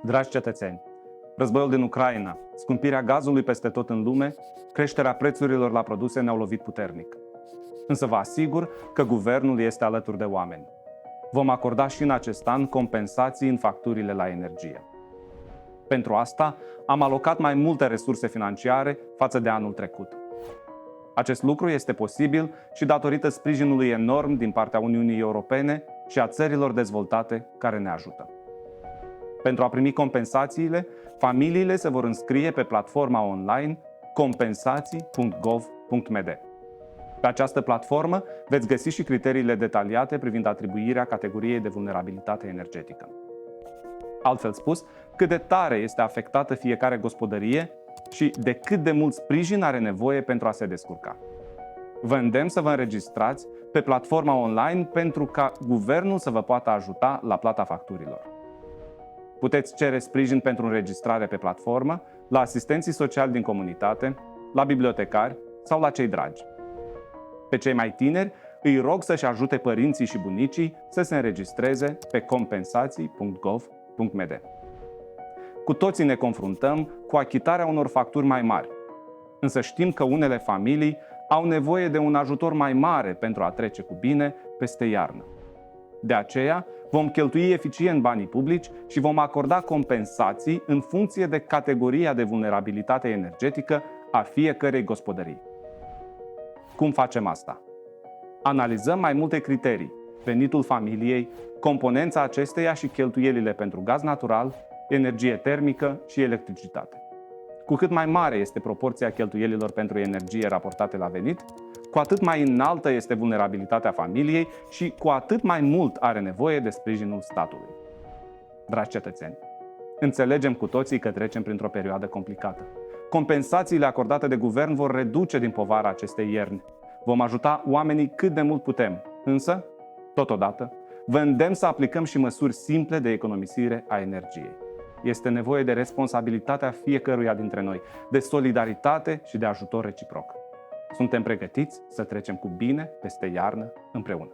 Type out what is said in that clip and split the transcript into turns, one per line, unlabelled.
Dragi cetățeni, războiul din Ucraina, scumpirea gazului peste tot în lume, creșterea prețurilor la produse ne-au lovit puternic. Însă vă asigur că guvernul este alături de oameni. Vom acorda și în acest an compensații în facturile la energie. Pentru asta am alocat mai multe resurse financiare față de anul trecut. Acest lucru este posibil și datorită sprijinului enorm din partea Uniunii Europene și a țărilor dezvoltate care ne ajută. Pentru a primi compensațiile, familiile se vor înscrie pe platforma online compensații.gov.md. Pe această platformă veți găsi și criteriile detaliate privind atribuirea categoriei de vulnerabilitate energetică. Altfel spus, cât de tare este afectată fiecare gospodărie și de cât de mult sprijin are nevoie pentru a se descurca. Vă îndemn să vă înregistrați pe platforma online pentru ca guvernul să vă poată ajuta la plata facturilor. Puteți cere sprijin pentru înregistrare pe platformă la asistenții sociali din comunitate, la bibliotecari sau la cei dragi. Pe cei mai tineri îi rog să-și ajute părinții și bunicii să se înregistreze pe compensații.gov.md. Cu toții ne confruntăm cu achitarea unor facturi mai mari, însă știm că unele familii au nevoie de un ajutor mai mare pentru a trece cu bine peste iarnă. De aceea, vom cheltui eficient banii publici și vom acorda compensații în funcție de categoria de vulnerabilitate energetică a fiecărei gospodării. Cum facem asta? Analizăm mai multe criterii: venitul familiei, componența acesteia și cheltuielile pentru gaz natural, energie termică și electricitate. Cu cât mai mare este proporția cheltuielilor pentru energie raportate la venit, cu atât mai înaltă este vulnerabilitatea familiei și cu atât mai mult are nevoie de sprijinul statului. Dragi cetățeni, înțelegem cu toții că trecem printr-o perioadă complicată. Compensațiile acordate de guvern vor reduce din povara acestei ierni. Vom ajuta oamenii cât de mult putem, însă, totodată, vă îndemn să aplicăm și măsuri simple de economisire a energiei. Este nevoie de responsabilitatea fiecăruia dintre noi, de solidaritate și de ajutor reciproc. Suntem pregătiți să trecem cu bine peste iarnă împreună.